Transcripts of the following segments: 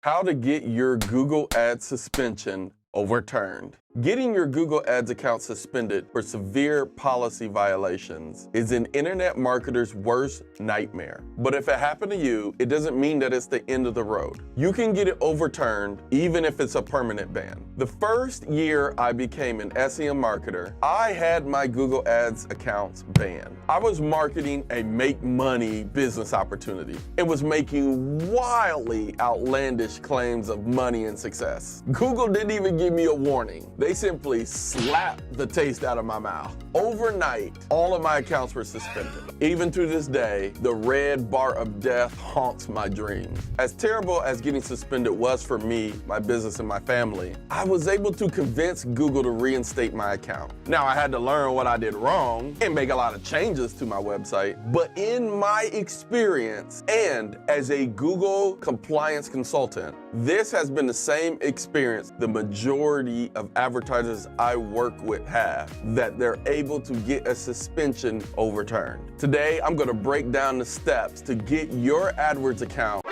How to get your Google Ads suspension overturned. Getting your Google Ads account suspended for severe policy violations is an internet marketer's worst nightmare. But if it happened to you, it doesn't mean that it's the end of the road. You can get it overturned even if it's a permanent ban. The first year I became an SEM marketer, I had my Google Ads accounts banned. I was marketing a make money business opportunity. It was making wildly outlandish claims of money and success. Google didn't even give me a warning. They simply slapped the taste out of my mouth. Overnight, all of my accounts were suspended. Even to this day, the red bar of death haunts my dreams. As terrible as getting suspended was for me, my business, and my family, I was able to convince Google to reinstate my account. Now, I had to learn what I did wrong and make a lot of changes to my website, but in my experience and as a Google compliance consultant, this has been the same experience the majority of advertisers I work with have, that they're able to get a suspension overturned. Today, I'm gonna break down the steps to get your AdWords account,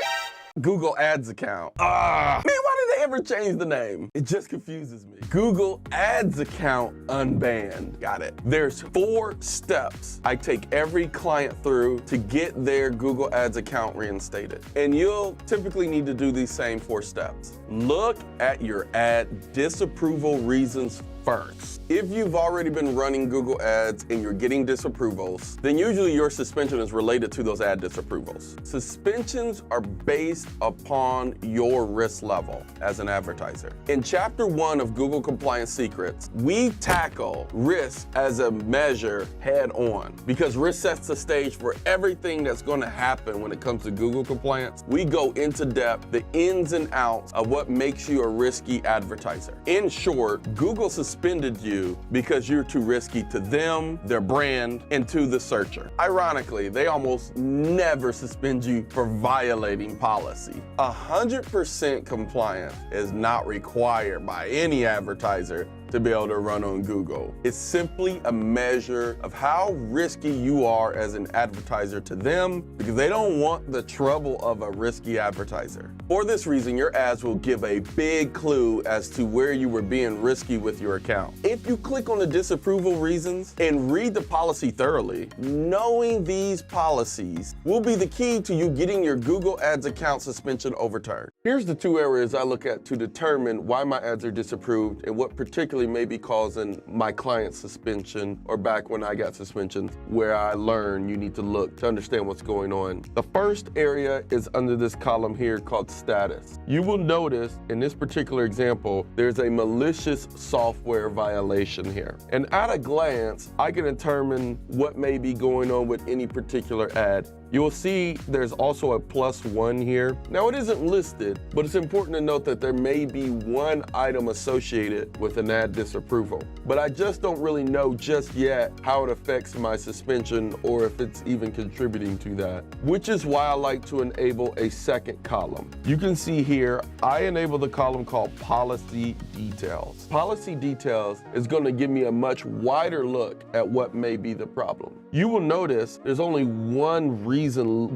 Google Ads account. Man, why did they ever change the name? It just confuses me. Google Ads account unbanned. Got it. There's 4 steps I take every client through to get their Google Ads account reinstated. And you'll typically need to do these same 4 steps. Look at your ad disapproval reasons first. If you've already been running Google Ads and you're getting disapprovals, then usually your suspension is related to those ad disapprovals. Suspensions are based upon your risk level as an advertiser. In Chapter 1 of Google Compliance Secrets, we tackle risk as a measure head on because risk sets the stage for everything that's going to happen when it comes to Google compliance. We go into depth, the ins and outs of what makes you a risky advertiser. In short, Google suspended you because you're too risky to them, their brand, and to the searcher. Ironically, they almost never suspend you for violating policy. 100% compliance is not required by any advertiser to be able to run on Google. It's simply a measure of how risky you are as an advertiser to them because they don't want the trouble of a risky advertiser. For this reason, your ads will give a big clue as to where you were being risky with your account. If you click on the disapproval reasons and read the policy thoroughly, knowing these policies will be the key to you getting your Google Ads account suspension overturned. Here's the 2 areas I look at to determine why my ads are disapproved and what particularly may be causing my client's suspension, or back when I got suspensions, where I learned you need to look to understand what's going on. The first area is under this column here called status. You will notice in this particular example, there's a malicious software violation here. And at a glance, I can determine what may be going on with any particular ad. You'll see there's also a +1 here. Now it isn't listed, but it's important to note that there may be 1 item associated with an ad disapproval. But I just don't really know just yet how it affects my suspension or if it's even contributing to that, which is why I like to enable a second column. You can see here, I enable the column called policy details. Policy details is going to give me a much wider look at what may be the problem. You will notice there's only 1 reason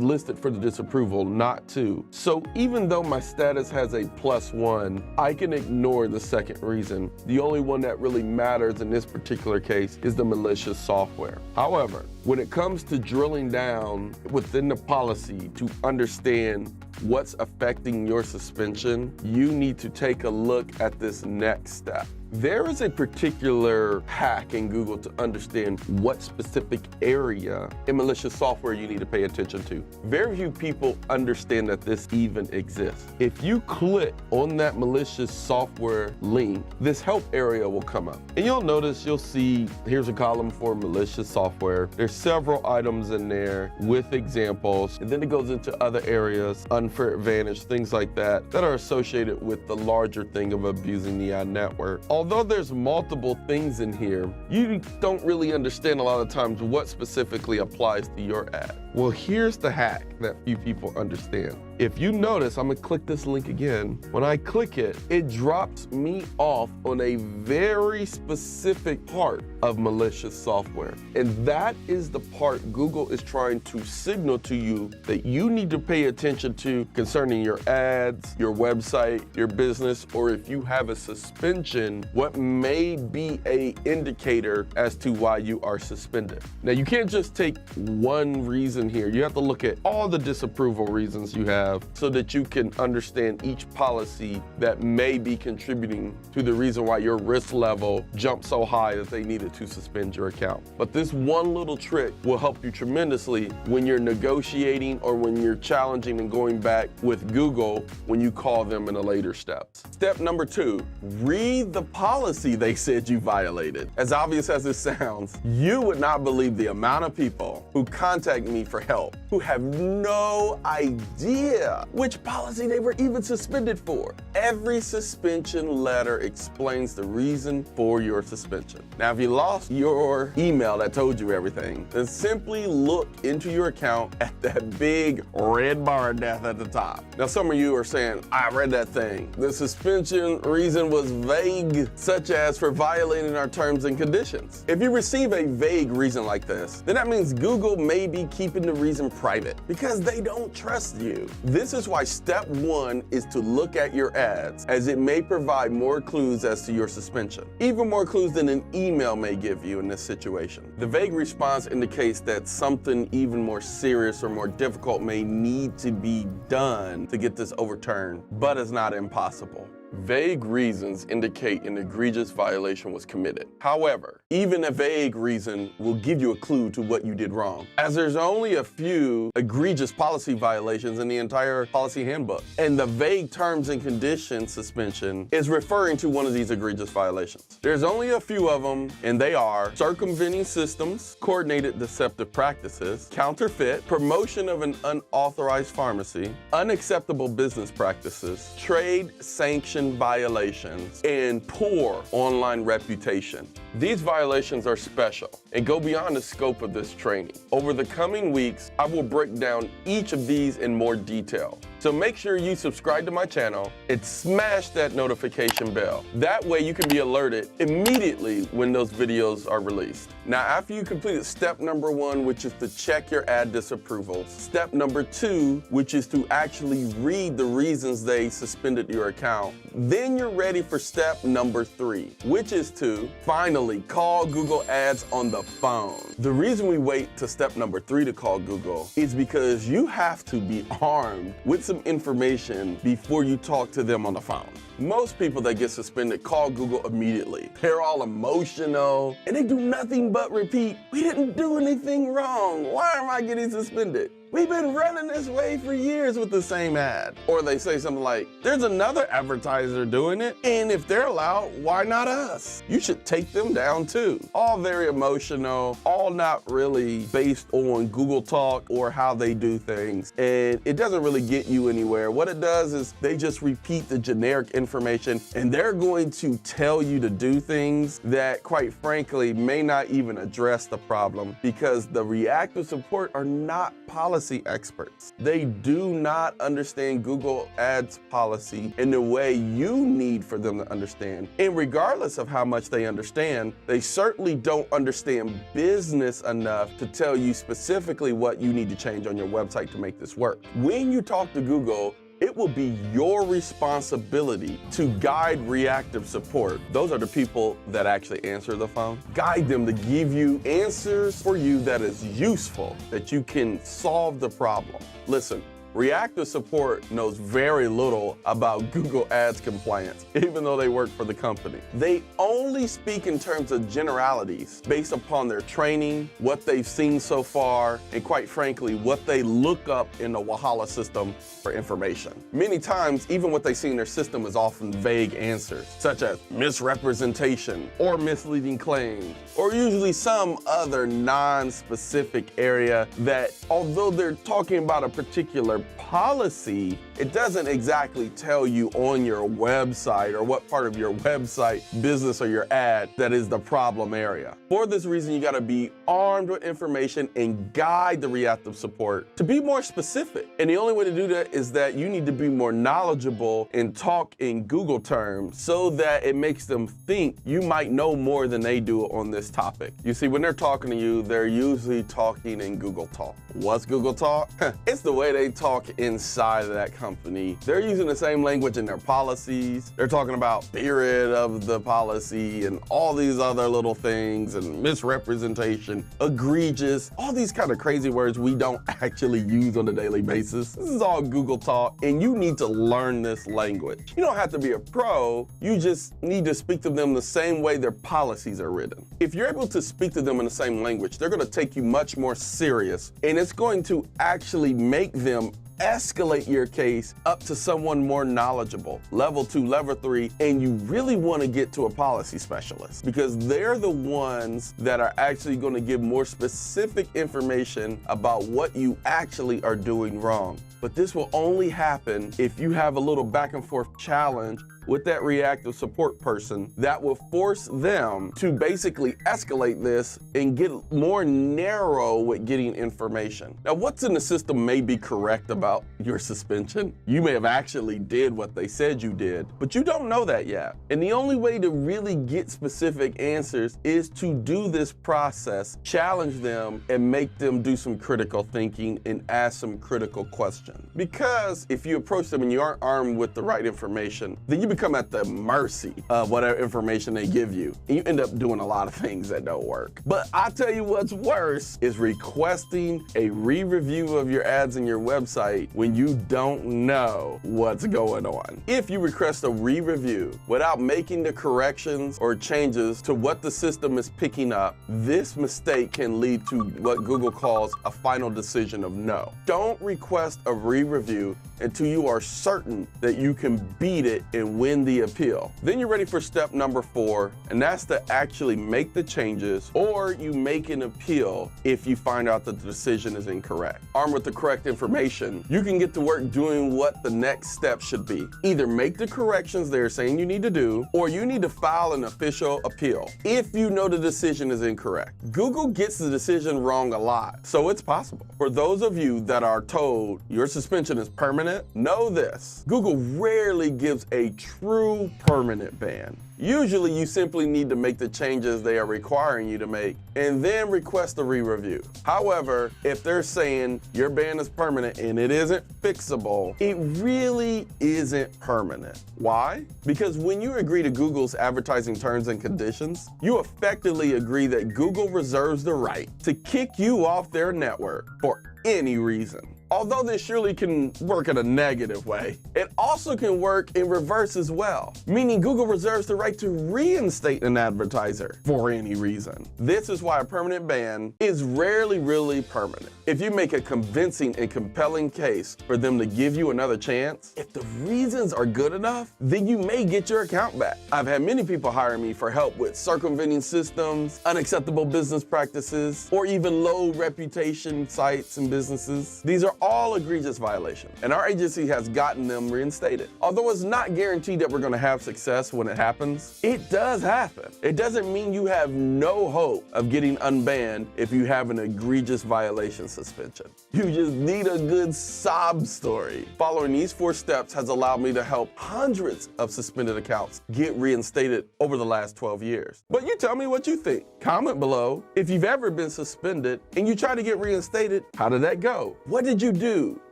listed for the disapproval, not 2. So even though my status has a +1, I can ignore the second reason. The only one that really matters in this particular case is the malicious software. However, when it comes to drilling down within the policy to understand what's affecting your suspension, you need to take a look at this next step. There is a particular hack in Google to understand what specific area in malicious software you need to pay attention to. Very few people understand that this even exists. If you click on that malicious software link, this help area will come up. And you'll notice, you'll see, here's a column for malicious software. There's several items in there with examples, and then it goes into other areas, unfair advantage, things like that, that are associated with the larger thing of abusing the ad network. Although there's multiple things in here, you don't really understand a lot of times what specifically applies to your ad. Well, here's the hack that few people understand. If you notice, I'm gonna click this link again. When I click it, it drops me off on a very specific part of malicious software. And that is the part Google is trying to signal to you that you need to pay attention to concerning your ads, your website, your business, or if you have a suspension, what may be an indicator as to why you are suspended. Now, you can't just take one reason here. You have to look at all the disapproval reasons you have so that you can understand each policy that may be contributing to the reason why your risk level jumped so high that they needed to suspend your account. But this one little trick will help you tremendously when you're negotiating or when you're challenging and going back with Google when you call them in the later steps. Step number 2, read the policy they said you violated. As obvious as it sounds, you would not believe the amount of people who contact me for help who have no idea which policy they were even suspended for. Every suspension letter explains the reason for your suspension. Now, if you lost your email that told you everything, then simply look into your account at that big red bar of death at the top. Now, some of you are saying, I read that thing. The suspension reason was vague, such as for violating our terms and conditions. If you receive a vague reason like this, then that means Google may be keeping the reason private because they don't trust you. This is why step 1 is to look at your ads, as it may provide more clues as to your suspension. Even more clues than an email may give you in this situation. The vague response indicates that something even more serious or more difficult may need to be done to get this overturned, but it's not impossible. Vague reasons indicate an egregious violation was committed. However, even a vague reason will give you a clue to what you did wrong, as there's only a few egregious policy violations in the entire policy handbook. And the vague terms and conditions suspension is referring to one of these egregious violations. There's only a few of them, and they are circumventing systems, coordinated deceptive practices, counterfeit, promotion of an unauthorized pharmacy, unacceptable business practices, trade sanction violations, and poor online reputation. These violations are special and go beyond the scope of this training. Over the coming weeks, I will break down each of these in more detail. So make sure you subscribe to my channel and smash that notification bell. That way you can be alerted immediately when those videos are released. Now, after you completed step number 1, which is to check your ad disapprovals, step number 2, which is to actually read the reasons they suspended your account, then you're ready for step number 3, which is to finally call Google Ads on the phone. The reason we wait to step number 3 to call Google is because you have to be armed with some information before you talk to them on the phone. Most people that get suspended call Google immediately. They're all emotional and they do nothing but repeat, we didn't do anything wrong. Why am I getting suspended? We've been running this way for years with the same ad. Or they say something like, there's another advertiser doing it, and if they're allowed, why not us? You should take them down too. All very emotional, all not really based on Google Talk or how they do things. And it doesn't really get you anywhere. What it does is they just repeat the generic information, and they're going to tell you to do things that, quite frankly, may not even address the problem, because the reactive support are not policy experts. They do not understand Google Ads policy in the way you need for them to understand. And regardless of how much they understand, they certainly don't understand business enough to tell you specifically what you need to change on your website to make this work. When you talk to Google, it will be your responsibility to guide reactive support. Those are the people that actually answer the phone. Guide them to give you answers for you that is useful, that you can solve the problem. Listen, reactive support knows very little about Google Ads compliance, even though they work for the company. They only speak in terms of generalities based upon their training, what they've seen so far, and quite frankly, what they look up in the Wahala system for information. Many times, even what they see in their system is often vague answers, such as misrepresentation or misleading claims, or usually some other non-specific area that, although they're talking about a particular policy, it doesn't exactly tell you on your website or what part of your website, business, or your ad that is the problem area. For this reason, you gotta be armed with information and guide the reactive support to be more specific. And the only way to do that is that you need to be more knowledgeable and talk in Google terms so that it makes them think you might know more than they do on this topic. You see, when they're talking to you, they're usually talking in Google Talk. What's Google Talk? It's the way they talk inside of that company. They're using the same language in their policies. They're talking about spirit of the policy and all these other little things and misrepresentation, egregious, all these kind of crazy words we don't actually use on a daily basis. This is all Google Talk, and you need to learn this language. You don't have to be a pro, you just need to speak to them the same way their policies are written. If you're able to speak to them in the same language, they're gonna take you much more serious, and it's going to actually make them escalate your case up to someone more knowledgeable, level 2, level 3, and you really want to get to a policy specialist because they're the ones that are actually going to give more specific information about what you actually are doing wrong. But this will only happen if you have a little back and forth challenge with that reactive support person that will force them to basically escalate this and get more narrow with getting information. Now, what's in the system may be correct about your suspension. You may have actually did what they said you did, but you don't know that yet. And the only way to really get specific answers is to do this process, challenge them, and make them do some critical thinking and ask some critical questions. Because if you approach them and you aren't armed with the right information, then you become at the mercy of whatever information they give you. And you end up doing a lot of things that don't work. But I tell you what's worse is requesting a re-review of your ads and your website when you don't know what's going on. If you request a re-review without making the corrections or changes to what the system is picking up, this mistake can lead to what Google calls a final decision of no. Don't request a re-review until you are certain that you can beat it and win the appeal. Then you're ready for step number 4, and that's to actually make the changes, or you make an appeal if you find out that the decision is incorrect. Armed with the correct information, you can get to work doing what the next step should be. Either make the corrections they're saying you need to do, or you need to file an official appeal if you know the decision is incorrect. Google gets the decision wrong a lot, so it's possible. For those of you that are told your suspension is permanent, know this: Google rarely gives a true permanent ban. Usually you simply need to make the changes they are requiring you to make and then request a re-review. However, if they're saying your ban is permanent and it isn't fixable, it really isn't permanent. Why? Because when you agree to Google's advertising terms and conditions, you effectively agree that Google reserves the right to kick you off their network for any reason. Although this surely can work in a negative way, it also can work in reverse as well, meaning Google reserves the right to reinstate an advertiser for any reason. This is why a permanent ban is rarely really permanent. If you make a convincing and compelling case for them to give you another chance, if the reasons are good enough, then you may get your account back. I've had many people hire me for help with circumventing systems, unacceptable business practices, or even low reputation sites and businesses. These are all egregious violations, and our agency has gotten them reinstated. Although it's not guaranteed that we're going to have success when it happens, it does happen. It doesn't mean you have no hope of getting unbanned if you have an egregious violation suspension. You just need a good sob story. Following these 4 steps has allowed me to help hundreds of suspended accounts get reinstated over the last 12 years. But you tell me what you think. Comment below if you've ever been suspended and you try to get reinstated. How did that go? What did you do?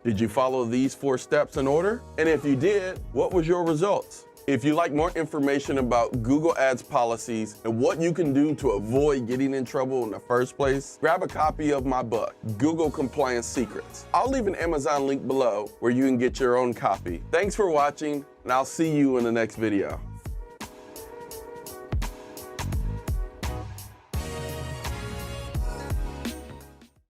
Did you follow these 4 steps in order? And if you did, what was your results? If you'd like more information about Google Ads policies and what you can do to avoid getting in trouble in the first place, grab a copy of my book, Google Compliance Secrets. I'll leave an Amazon link below where you can get your own copy. Thanks for watching, and I'll see you in the next video.